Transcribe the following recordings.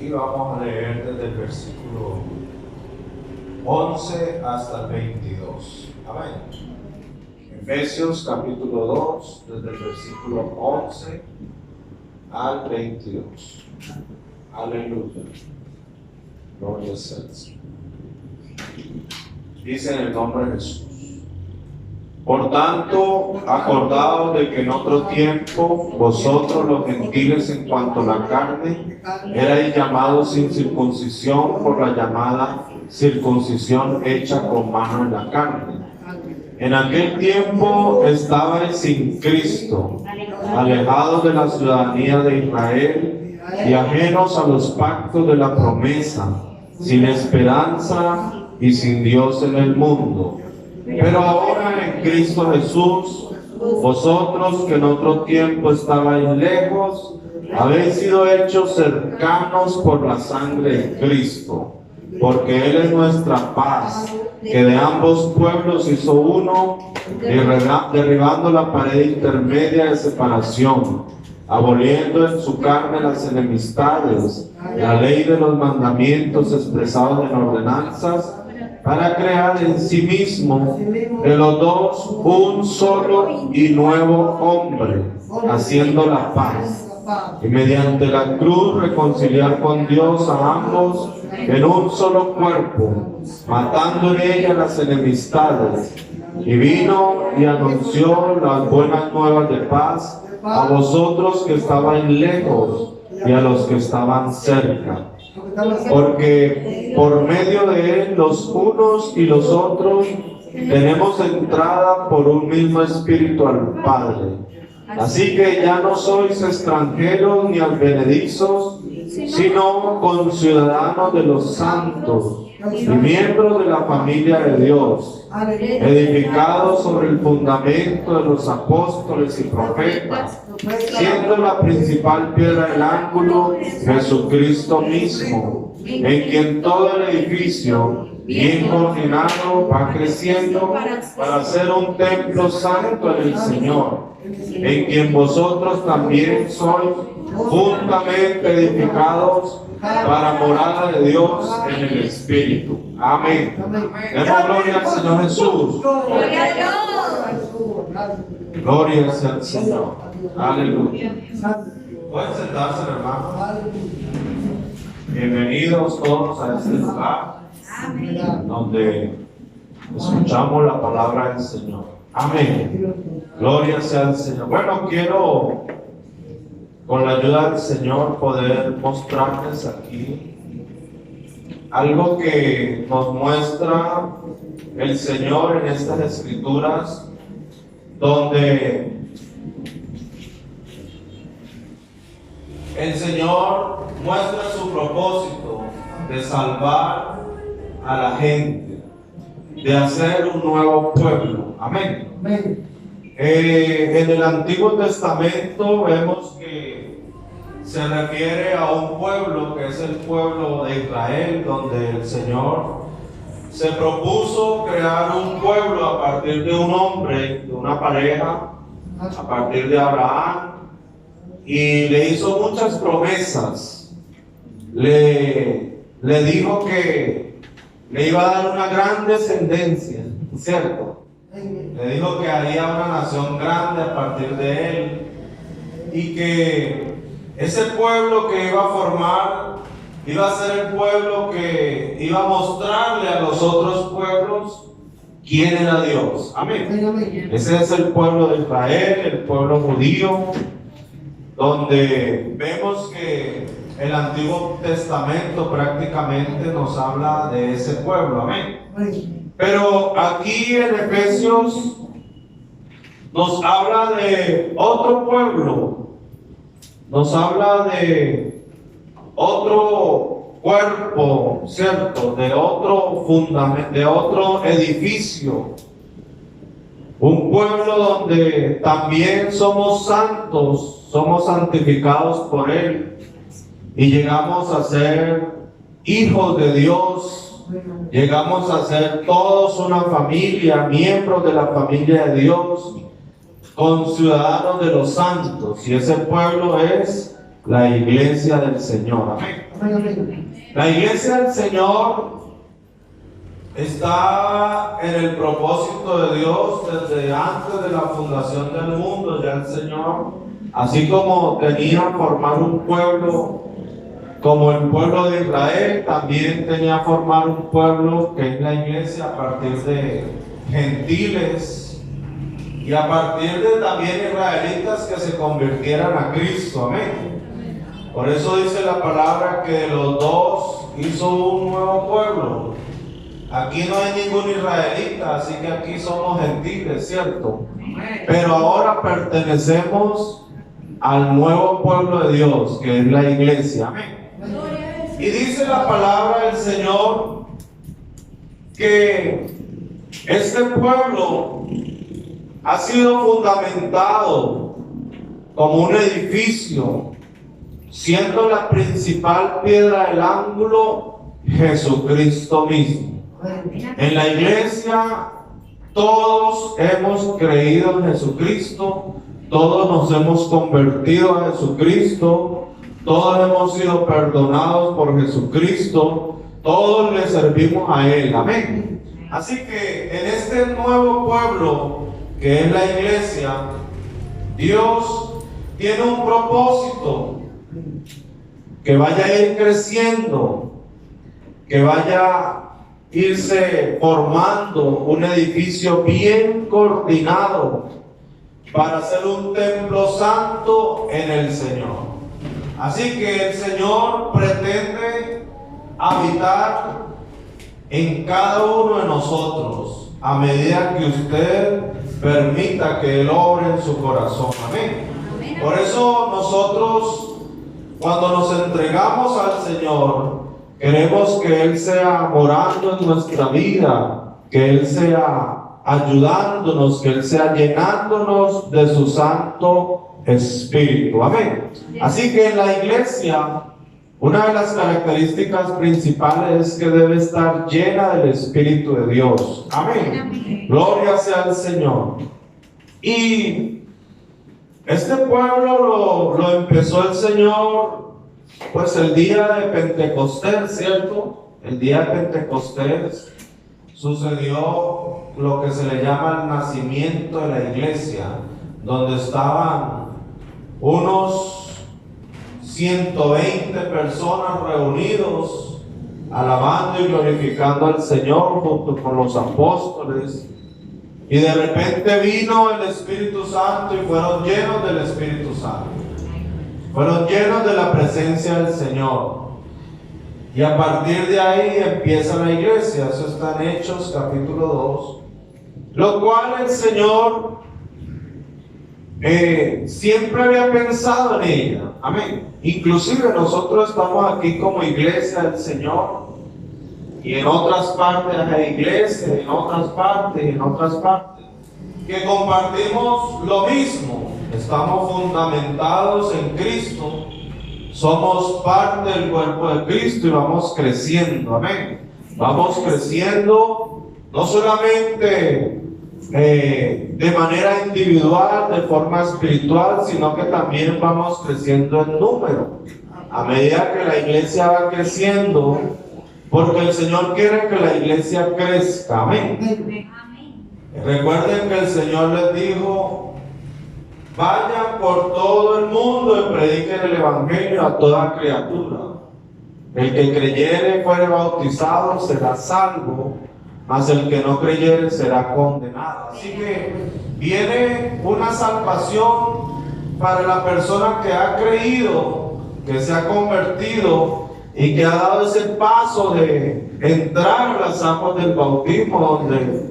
y vamos a leer desde el versículo 11 hasta el 22. Amén. Efesios capítulo 2, desde el versículo 11 al 22. Aleluya. Gloria sea al Señor. Dice en el nombre de Jesús. Por tanto, acordaos de que en otro tiempo vosotros los gentiles en cuanto a la carne erais llamados sin circuncisión por la llamada circuncisión hecha con mano en la carne. En aquel tiempo estabais sin Cristo, alejados de la ciudadanía de Israel y ajenos a los pactos de la promesa, sin esperanza y sin Dios en el mundo. Pero ahora en Cristo Jesús, vosotros que en otro tiempo estabais lejos, habéis sido hechos cercanos por la sangre de Cristo, porque Él es nuestra paz, que de ambos pueblos hizo uno, derribando la pared intermedia de separación, aboliendo en su carne las enemistades, la ley de los mandamientos expresados en ordenanzas, para crear en sí mismo de los dos un solo y nuevo hombre, haciendo la paz, y mediante la cruz reconciliar con Dios a ambos en un solo cuerpo, matando en ella las enemistades, y vino y anunció las buenas nuevas de paz a vosotros que estabais lejos y a los que estaban cerca. Porque por medio de Él los unos y los otros tenemos entrada por un mismo espíritu al Padre. Así que ya no sois extranjeros ni advenedizos, sino conciudadanos de los santos y miembros de la familia de Dios, edificados sobre el fundamento de los apóstoles y profetas, siendo la principal piedra del ángulo Jesucristo mismo, en quien todo el edificio, bien coordinado, va creciendo para ser un templo santo en el Señor, en quien vosotros también sois juntamente edificados para morada de Dios en el Espíritu. Amén. Demos gloria al Señor Jesús. Gloria sea al Señor. Aleluya. Pueden sentarse, hermanos. Bienvenidos todos a este lugar donde escuchamos la palabra del Señor. Amén. Gloria sea al Señor. Bueno, quiero, con la ayuda del Señor, poder mostrarles aquí algo que nos muestra el Señor en estas Escrituras, donde el Señor muestra su propósito de salvar a la gente, de hacer un nuevo pueblo. Amén. En el Antiguo Testamento vemos que se refiere a un pueblo que es el pueblo de Israel, donde el Señor se propuso crear un pueblo a partir de un hombre, de una pareja, a partir de Abraham, y le hizo muchas promesas. Le dijo que le iba a dar una gran descendencia, ¿cierto? Le dijo que haría una nación grande a partir de él, y que ese pueblo que iba a formar iba a ser el pueblo que iba a mostrarle a los otros pueblos quién era Dios. Amén. Ese es el pueblo de Israel, el pueblo judío, donde vemos que el Antiguo Testamento prácticamente nos habla de ese pueblo. Amén. Pero aquí en Efesios nos habla de otro pueblo, nos habla de otro cuerpo, ¿cierto? De otro fundamento, de otro edificio. Un pueblo donde también somos santos, somos santificados por Él y llegamos a ser hijos de Dios. Llegamos a ser todos una familia, miembros de la familia de Dios, conciudadanos de los santos, y ese pueblo es la iglesia del Señor. Amén. La iglesia del Señor está en el propósito de Dios desde antes de la fundación del mundo. Ya el Señor, así como tenía formar un pueblo como el pueblo de Israel, también tenía formar un pueblo que es la iglesia a partir de gentiles y a partir de también israelitas que se convirtieran a Cristo. Amén. Por eso dice la palabra que de los dos hizo un nuevo pueblo. Aquí no hay ningún israelita, así que aquí somos gentiles, ¿cierto? Pero ahora pertenecemos al nuevo pueblo de Dios, que es la iglesia. Amén. Y dice la palabra del Señor que este pueblo ha sido fundamentado como un edificio, siendo la principal piedra del ángulo Jesucristo mismo. En la iglesia todos hemos creído en Jesucristo, todos nos hemos convertido a Jesucristo, todos hemos sido perdonados por Jesucristo, todos le servimos a Él. Amén. Así que en este nuevo pueblo que es la iglesia, Dios tiene un propósito, que vaya a ir creciendo, que vaya a irse formando un edificio bien coordinado para hacer un templo santo en el Señor. Así que el Señor pretende habitar en cada uno de nosotros a medida que usted permita que Él obre en su corazón. Amén. Por eso nosotros, cuando nos entregamos al Señor, queremos que Él sea morando en nuestra vida, que Él sea ayudándonos, que Él sea llenándonos de su Santo Espíritu. Amén. Así que en la iglesia, una de las características principales es que debe estar llena del Espíritu de Dios. Amén. Gloria sea al Señor. Y este pueblo lo empezó el Señor, pues el día de Pentecostés, ¿cierto? El día de Pentecostés sucedió lo que se le llama el nacimiento de la iglesia, donde estaban unos 120 personas reunidos, alabando y glorificando al Señor junto con los apóstoles. Y de repente vino el Espíritu Santo y fueron llenos del Espíritu Santo. Fueron llenos de la presencia del Señor. Y a partir de ahí empieza la iglesia. Eso está en Hechos capítulo 2. Lo cual el Señor siempre había pensado en ella. Amén. Inclusive nosotros estamos aquí como iglesia del Señor. Y en otras partes hay iglesias, en otras partes, que compartimos lo mismo. Estamos fundamentados en Cristo, somos parte del cuerpo de Cristo y vamos creciendo. Amén. Vamos creciendo, no solamente de manera individual, de forma espiritual, sino que también vamos creciendo en número. A medida que la iglesia va creciendo, porque el Señor quiere que la iglesia crezca. Amén. Recuerden que el Señor les dijo: vayan por todo el mundo y prediquen el evangelio a toda criatura. El que creyere y fuere bautizado será salvo, mas el que no creyere será condenado. Así que viene una salvación para la persona que ha creído, que se ha convertido y que ha dado ese paso de entrar a las aguas del bautismo, donde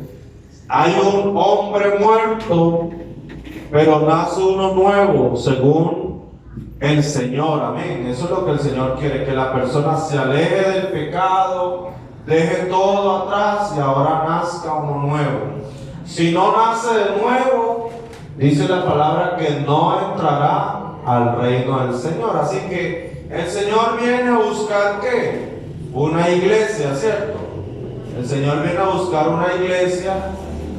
hay un hombre muerto, pero nace uno nuevo, según el Señor. Amén. Eso es lo que el Señor quiere, que la persona se aleje del pecado, deje todo atrás y ahora nazca uno nuevo. Si no nace de nuevo, dice la palabra que no entrará al reino del Señor. Así que el Señor viene a buscar ¿qué? Una iglesia, ¿cierto? El Señor viene a buscar una iglesia.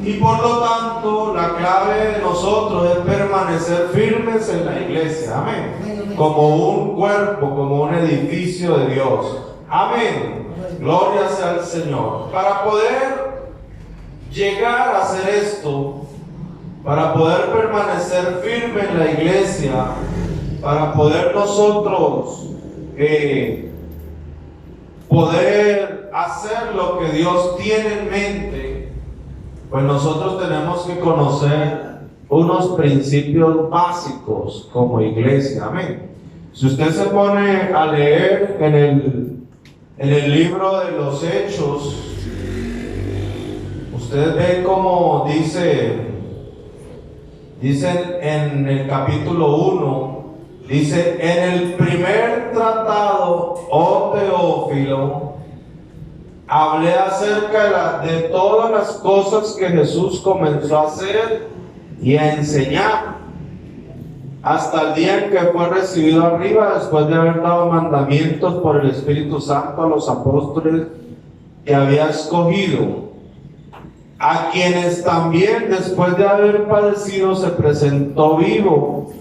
Y por lo tanto, la clave de nosotros es permanecer firmes en la iglesia. Amén. como un cuerpo, como un edificio de Dios. Amén. Gloria sea al Señor. Para poder llegar a hacer esto, para poder permanecer firme en la iglesia, para poder nosotros poder hacer lo que Dios tiene en mente, pues nosotros tenemos que conocer unos principios básicos como iglesia. Amén. Si usted se pone a leer en el libro de los Hechos, usted ve cómo dice en el capítulo 1, dice: en el primer tratado, oh Teófilo, hablé acerca de todas las cosas que Jesús comenzó a hacer y a enseñar hasta el día en que fue recibido arriba, después de haber dado mandamientos por el Espíritu Santo a los apóstoles que había escogido, a quienes también después de haber padecido se presentó vivo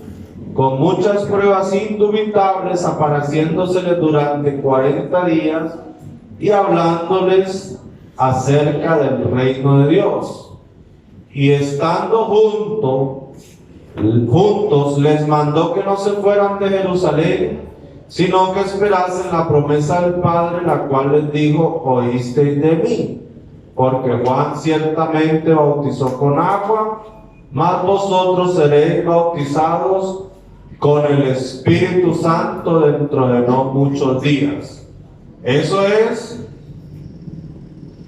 con muchas pruebas indubitables, apareciéndoseles durante 40 días y hablándoles acerca del reino de Dios. Y estando juntos les mandó que no se fueran de Jerusalén, sino que esperasen la promesa del Padre, la cual les dijo: oísteis de mí, porque Juan ciertamente bautizó con agua, mas vosotros seréis bautizados con el Espíritu Santo dentro de no muchos días. Eso es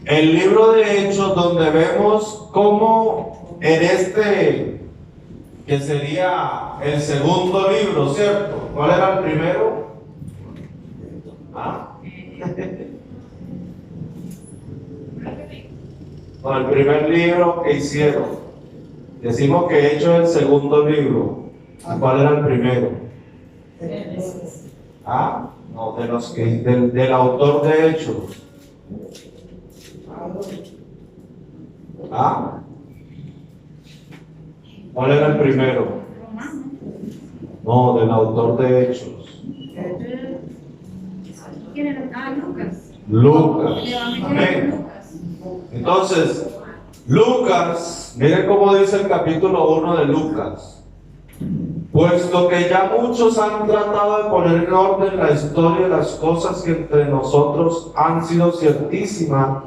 el libro de Hechos, donde vemos cómo en este, que sería el segundo libro, ¿cierto? ¿Cuál era el primero? No, el primer libro que hicieron. Decimos que Hechos es el segundo libro. ¿Cuál era el primero? No, de los que del autor de Hechos. ¿Cuál era el primero? No, del autor de Hechos. Lucas. Amén. Entonces, Lucas, miren cómo dice el capítulo 1 de Lucas: puesto que ya muchos han tratado de poner en orden la historia de las cosas que entre nosotros han sido ciertísimas,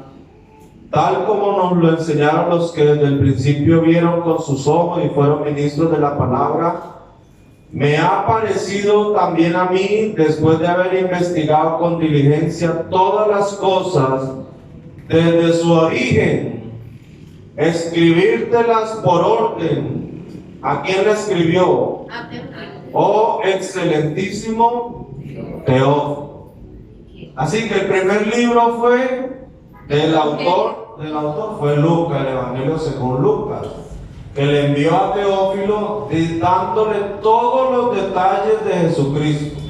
tal como nos lo enseñaron los que desde el principio vieron con sus ojos y fueron ministros de la palabra, me ha parecido también a mí, después de haber investigado con diligencia todas las cosas desde su origen, escribírtelas por orden. ¿A quién le escribió? Oh excelentísimo Teófilo. Así que el primer libro fue del autor fue Lucas, el Evangelio según Lucas, que le envió a Teófilo dándole todos los detalles de Jesucristo.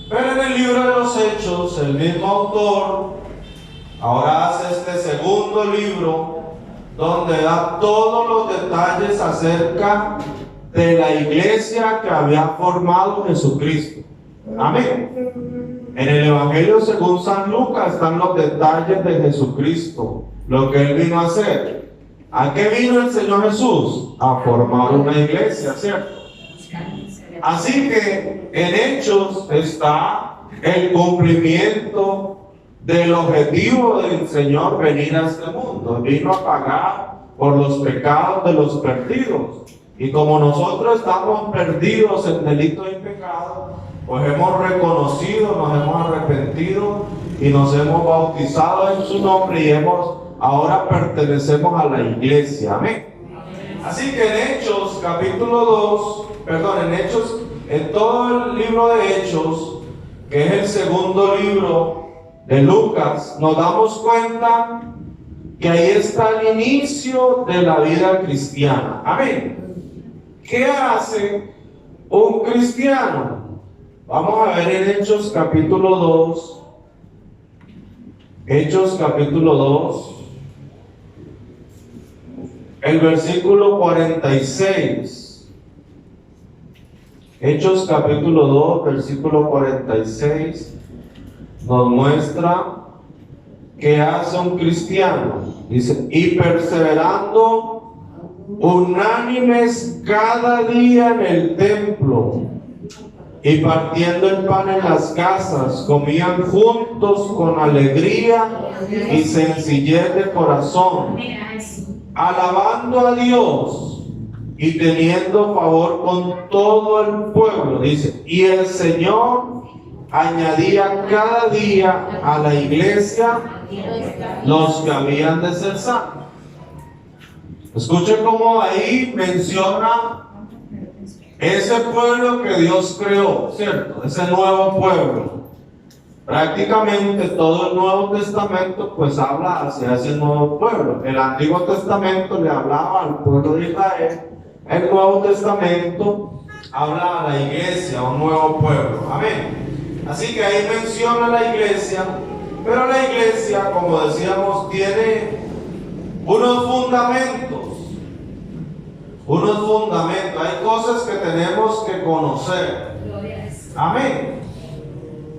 Pero en el libro de los Hechos, el mismo autor ahora hace este segundo libro, donde da todos los detalles acerca de la iglesia que había formado Jesucristo. Amén. En el Evangelio según San Lucas están los detalles de Jesucristo, lo que Él vino a hacer. ¿A qué vino el Señor Jesús? A formar una iglesia, ¿cierto? Así que en Hechos está el cumplimiento del objetivo del Señor venir a este mundo. Vino a pagar por los pecados de los perdidos. Y como nosotros estamos perdidos en delitos y pecados, pues hemos reconocido, nos hemos arrepentido y nos hemos bautizado en su nombre y ahora pertenecemos a la iglesia. Amén. Así que en Hechos capítulo 2, en todo el libro de Hechos, que es el segundo libro de Lucas, nos damos cuenta que ahí está el inicio de la vida cristiana. Amén. ¿Qué hace un cristiano? Vamos a ver en Hechos capítulo 2. Hechos capítulo 2. El versículo 46. Hechos capítulo 2, versículo 46, nos muestra qué hace un cristiano. Dice, y perseverando unánimes cada día en el templo, y partiendo el pan en las casas, comían juntos con alegría y sencillez de corazón, alabando a Dios y teniendo favor con todo el pueblo. Dice, y el Señor añadía cada día a la iglesia los que habían de ser salvos. Escuchen cómo ahí menciona ese pueblo que Dios creó, ¿cierto? Ese nuevo pueblo. Prácticamente todo el Nuevo Testamento pues habla hacia ese nuevo pueblo. El Antiguo Testamento le hablaba al pueblo de Israel. El Nuevo Testamento habla a la iglesia, a un nuevo pueblo. Amén. Así que ahí menciona la iglesia, pero la iglesia, como decíamos, tiene unos fundamentos. Hay cosas que tenemos que conocer. Amén.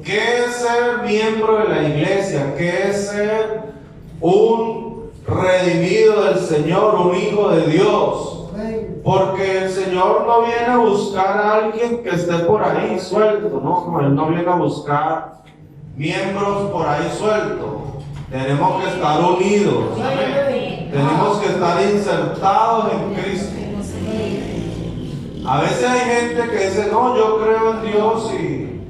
¿Qué es ser miembro de la iglesia? ¿Qué es ser un redimido del Señor, un hijo de Dios? Porque el Señor no viene a buscar a alguien que esté por ahí suelto, no, Él no viene a buscar miembros por ahí sueltos. Tenemos que estar unidos. Amén. Tenemos que estar insertados en Cristo. A veces hay gente que dice, no, yo creo en Dios y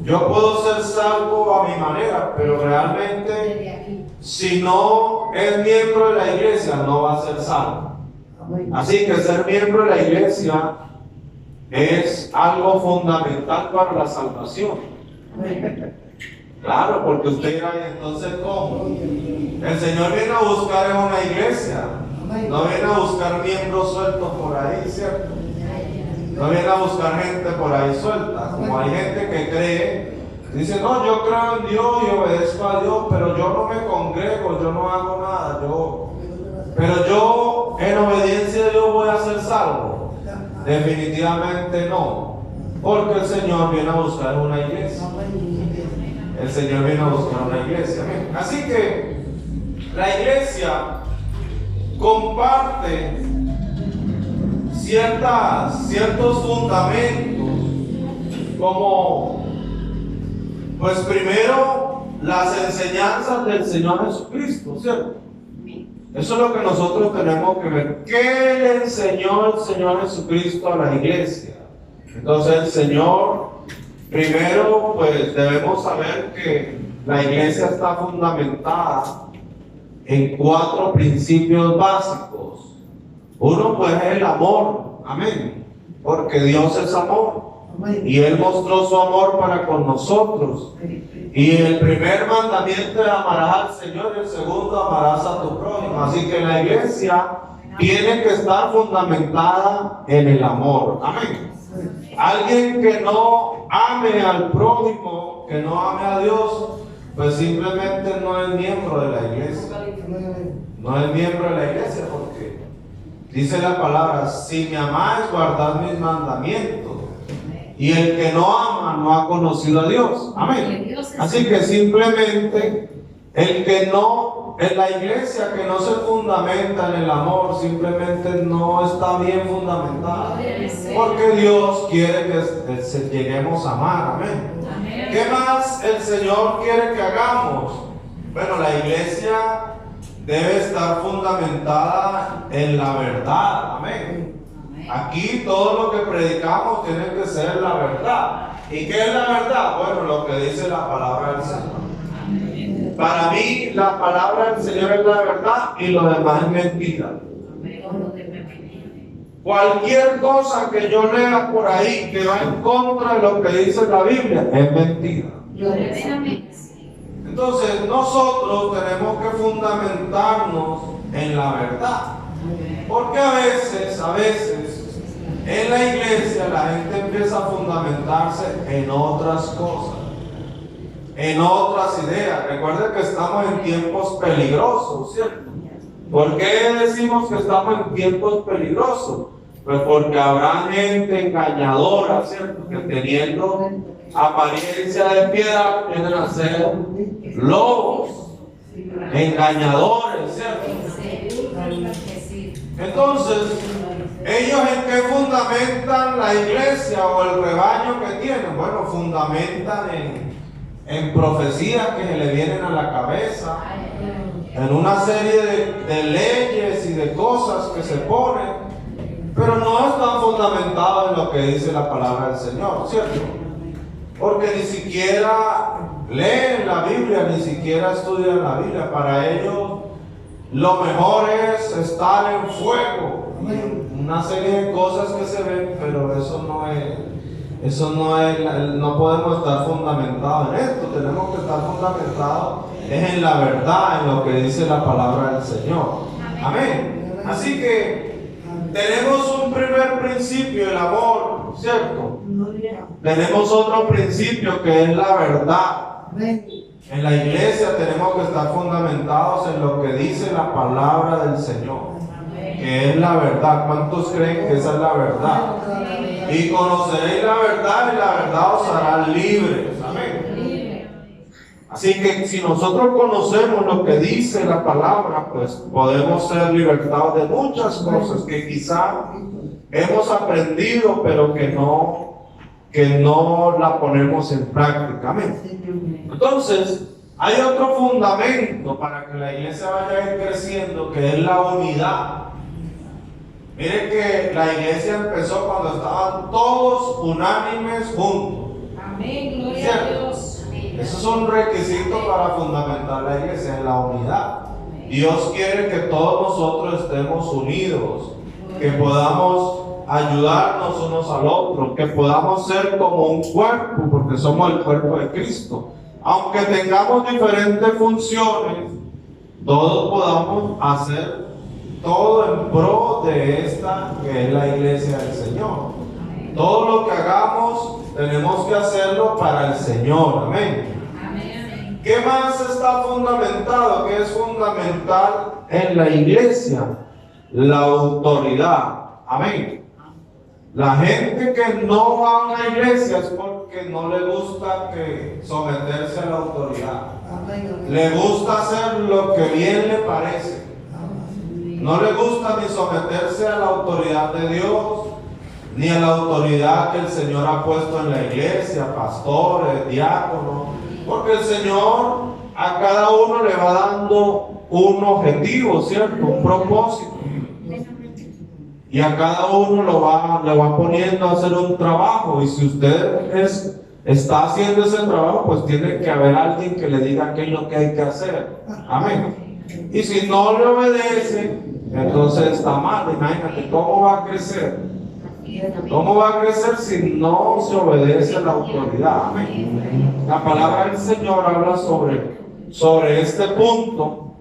yo puedo ser salvo a mi manera, pero realmente si no es miembro de la iglesia no va a ser salvo. Así que ser miembro de la iglesia es algo fundamental para la salvación. Claro, porque usted dirá, entonces ¿cómo? El Señor viene a buscar en una iglesia, no viene a buscar miembros sueltos por ahí, ¿cierto? No viene a buscar gente por ahí suelta. Como hay gente que cree, dice, no, yo creo en Dios y obedezco a Dios, pero yo no me congrego, yo no hago nada, pero yo en obediencia a Dios voy a ser salvo. Definitivamente no, porque el Señor viene a buscar una iglesia. El Señor viene a buscar una iglesia. Así que la iglesia comparte ciertos fundamentos, como pues primero las enseñanzas del Señor Jesucristo, ¿cierto? Eso es lo que nosotros tenemos que ver. ¿Qué le enseñó el Señor Jesucristo a la iglesia? Entonces el Señor, primero pues debemos saber que la iglesia está fundamentada en 4 principios básicos. Uno pues es el amor, amén, porque Dios es amor y Él mostró su amor para con nosotros. Y el primer mandamiento es amarás al Señor y el segundo amarás a tu prójimo. Así que la iglesia tiene que estar fundamentada en el amor, amén. Alguien que no ame al prójimo, que no ame a Dios, pues simplemente no es miembro de la iglesia. No es miembro de la iglesia porque dice la palabra, si me amáis, guardad mis mandamientos. Y el que no ama no ha conocido a Dios. Amén. Así que simplemente el que no, en la iglesia que no se fundamenta en el amor, simplemente no está bien fundamentada. Porque Dios quiere que lleguemos a amar. Amén. ¿Qué más el Señor quiere que hagamos? Bueno, la iglesia debe estar fundamentada en la verdad. Amén. Aquí todo lo que predicamos tiene que ser la verdad. ¿Y qué es la verdad? Bueno, lo que dice la palabra del Señor. Para mí, la palabra del Señor es la verdad y lo demás es mentira. Cualquier cosa que yo lea por ahí que va en contra de lo que dice la Biblia es mentira. Entonces, nosotros tenemos que fundamentarnos en la verdad. Porque a veces, en la iglesia la gente empieza a fundamentarse en otras cosas, en otras ideas. Recuerden que estamos en tiempos peligrosos, ¿cierto? ¿Por qué decimos que estamos en tiempos peligrosos? Pues porque habrá gente engañadora, ¿cierto? Que teniendo apariencia de piedad vienen a ser lobos, engañadores, ¿cierto? Entonces, ¿ellos en qué fundamentan la iglesia o el rebaño que tienen? Bueno, fundamentan en profecías que se le vienen a la cabeza, en una serie de leyes y de cosas que se ponen, pero no están fundamentados en lo que dice la palabra del Señor, ¿cierto? Porque ni siquiera leen la Biblia, ni siquiera estudian la Biblia. Para ellos lo mejor es estar en fuego, una serie de cosas que se ven, pero no podemos estar fundamentados en esto. Tenemos que estar fundamentados en la verdad, en lo que dice la palabra del Señor. Amén. Así que tenemos un primer principio, el amor, ¿cierto? Tenemos otro principio que es la verdad. En la iglesia tenemos que estar fundamentados en lo que dice la palabra del Señor, que es la verdad. ¿Cuántos creen que esa es la verdad? Y conoceréis la verdad y la verdad os hará libres. Amén. Así que si nosotros conocemos lo que dice la palabra, pues podemos ser libertados de muchas cosas que quizá hemos aprendido, pero que no la ponemos en práctica. Amén. Entonces, hay otro fundamento para que la iglesia vaya a ir creciendo, que es la unidad. Miren que la iglesia empezó cuando estaban todos unánimes juntos. Amén, gloria a Dios. Eso es un requisito para fundamentar la iglesia, en la unidad. Dios quiere que todos nosotros estemos unidos, que podamos ayudarnos unos al otro, que podamos ser como un cuerpo, porque somos el cuerpo de Cristo. Aunque tengamos diferentes funciones, todos podamos hacer todo en pro de esta que es la iglesia del Señor. Todo lo que hagamos tenemos que hacerlo para el Señor. Amén. ¿Qué más está fundamentado? ¿Qué es fundamental en la iglesia? La autoridad. Amén. La gente que no va a una iglesia es porque no le gusta someterse a la autoridad. Le gusta hacer lo que bien le parece. No le gusta ni someterse a la autoridad de Dios, ni a la autoridad que el Señor ha puesto en la iglesia, pastores, diáconos, porque el Señor a cada uno le va dando un objetivo, ¿cierto? Un propósito. Y a cada uno le va poniendo a hacer un trabajo. Y si usted está haciendo ese trabajo, pues tiene que haber alguien que le diga qué es lo que hay que hacer. Amén. Y si no le obedece, entonces está mal. Imagínate, ¿cómo va a crecer? ¿Cómo va a crecer si no se obedece a la autoridad? Amén. La palabra del Señor habla sobre este punto.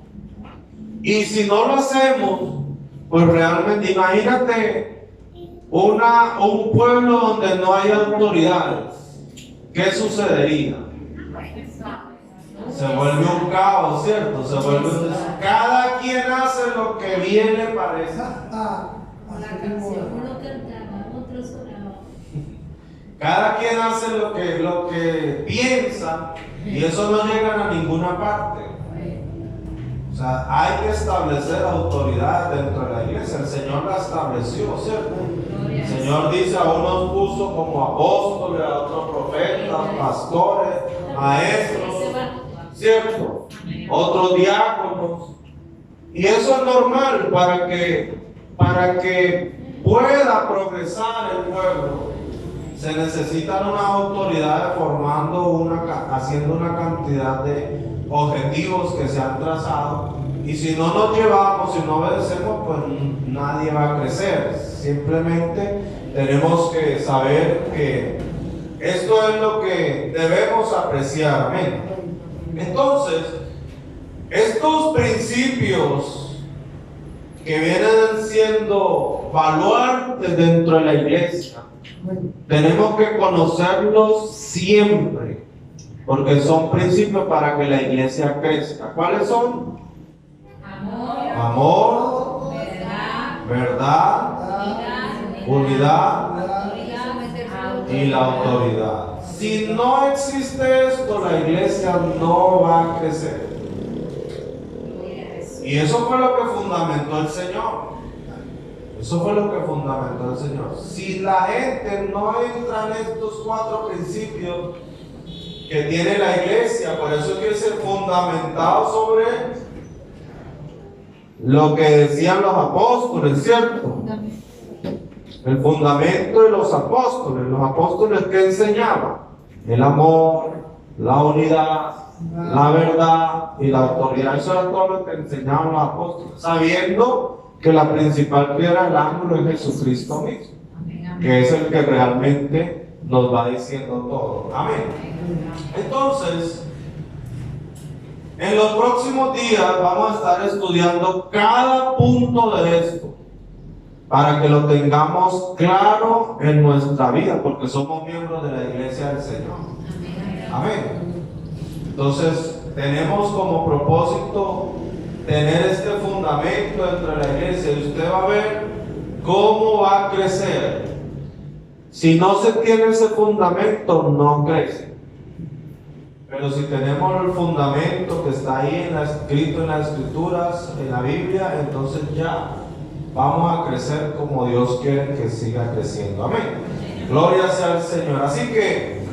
Y si no lo hacemos, pues realmente, imagínate un pueblo donde no hay autoridades. ¿Qué sucedería? Se vuelve un caos, ¿cierto? Cada quien hace lo que bien le parece. Cada quien hace lo que piensa, y eso no llega a ninguna parte. O sea, hay que establecer autoridad dentro de la iglesia. El Señor la estableció, ¿cierto? El Señor dice: a unos puso como apóstoles, a otros profetas, pastores, maestros, ¿cierto? Otros diáconos. Y eso es normal para que pueda progresar el pueblo. Se necesitan unas autoridades haciendo una cantidad de objetivos que se han trazado, y si no nos llevamos, si no obedecemos, pues nadie va a crecer. Simplemente tenemos que saber que esto es lo que debemos apreciar. Amén. Entonces, estos principios que vienen siendo baluartes dentro de la iglesia, tenemos que conocerlos siempre, porque son principios para que la iglesia crezca. ¿Cuáles son? Amor, verdad unidad y la autoridad. Si no existe esto, la iglesia no va a crecer. Y eso fue lo que fundamentó el Señor. Eso fue lo que fundamentó el Señor. Si la gente no entra en estos 4 principios que tiene la iglesia, por eso hay que ser fundamentado sobre lo que decían los apóstoles, ¿cierto? El fundamento de los apóstoles que enseñaban: el amor, la unidad, la verdad y la autoridad. Eso era todo lo que enseñaban los apóstoles, sabiendo que la principal piedra del ángulo es Jesucristo mismo, que es el que realmente nos va diciendo todo. Amén. Entonces, en los próximos días vamos a estar estudiando cada punto de esto, para que lo tengamos claro en nuestra vida, porque somos miembros de la iglesia del Señor. Amén. Entonces, tenemos como propósito tener este fundamento dentro de la iglesia, y usted va a ver cómo va a crecer. Si no se tiene ese fundamento, no crece. Pero si tenemos el fundamento que está ahí escrito en las escrituras, en la Biblia, entonces ya vamos a crecer como Dios quiere que siga creciendo. Amén. Gloria sea al Señor. Así que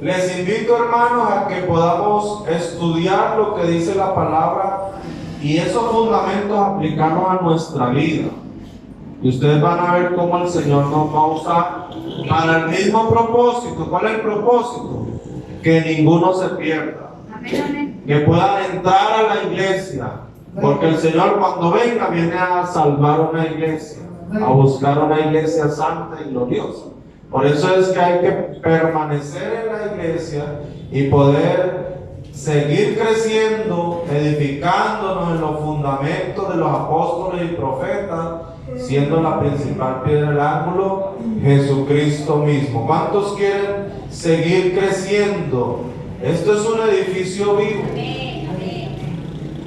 les invito, hermanos, a que podamos estudiar lo que dice la palabra y esos fundamentos aplicarlos a nuestra vida. Y ustedes van a ver cómo el Señor nos va a usar para el mismo propósito. ¿Cuál es el propósito? Que ninguno se pierda. Que puedan entrar a la iglesia. Porque el Señor, cuando venga, viene a salvar una iglesia, a buscar una iglesia santa y gloriosa. Por eso es que hay que permanecer en la iglesia y poder seguir creciendo, edificándonos en los fundamentos de los apóstoles y profetas, siendo la principal piedra del ángulo Jesucristo mismo. ¿Cuántos quieren seguir creciendo? Esto es un edificio vivo.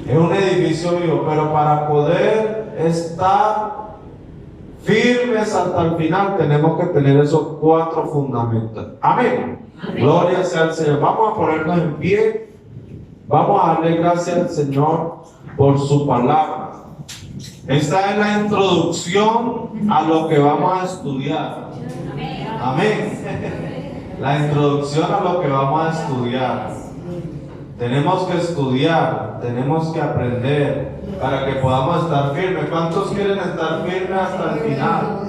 Es un edificio vivo, pero para poder estar firmes hasta el final tenemos que tener esos 4 fundamentos. Amén. Gloria sea al Señor. Vamos a ponernos en pie. Vamos a darle gracias al Señor por su palabra. Esta es la introducción a lo que vamos a estudiar. Amén. La introducción a lo que vamos a estudiar. Tenemos que estudiar, tenemos que aprender para que podamos estar firmes. ¿Cuántos quieren estar firmes hasta el final?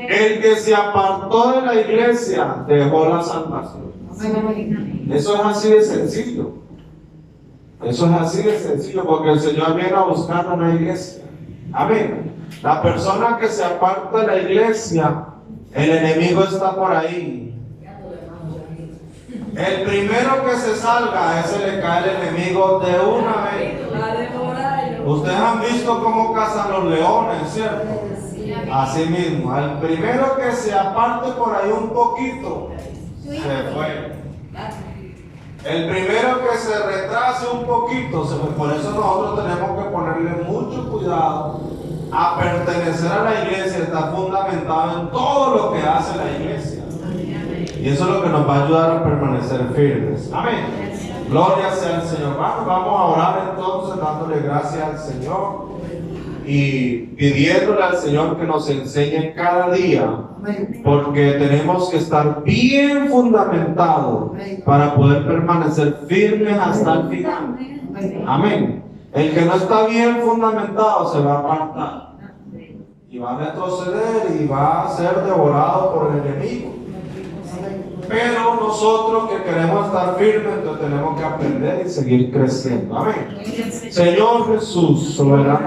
El que se apartó de la iglesia dejó la salvación. Eso es así de sencillo. Eso es así de sencillo, porque el Señor viene a buscar una iglesia. Amén. La persona que se aparta de la iglesia, el enemigo está por ahí. El primero que se salga, a ese le cae el enemigo de una vez. Ustedes han visto cómo cazan los leones, ¿cierto? Así mismo, al primero que se aparte por ahí un poquito, se fue. El primero que se retrase un poquito, se fue. Por eso nosotros tenemos que ponerle mucho cuidado a pertenecer a la iglesia, está fundamentado en todo lo que hace la iglesia. Y eso es lo que nos va a ayudar a permanecer firmes. Amén. Gloria sea al Señor. Vamos a orar entonces, dándole gracias al Señor y pidiéndole al Señor que nos enseñe cada día, porque tenemos que estar bien fundamentados para poder permanecer firmes hasta el final. Amén. El que no está bien fundamentado se va a apartar y va a retroceder y va a ser devorado por el enemigo. Pero nosotros que queremos estar firmes, entonces tenemos que aprender y seguir creciendo. Amén. Señor Jesús, soberano.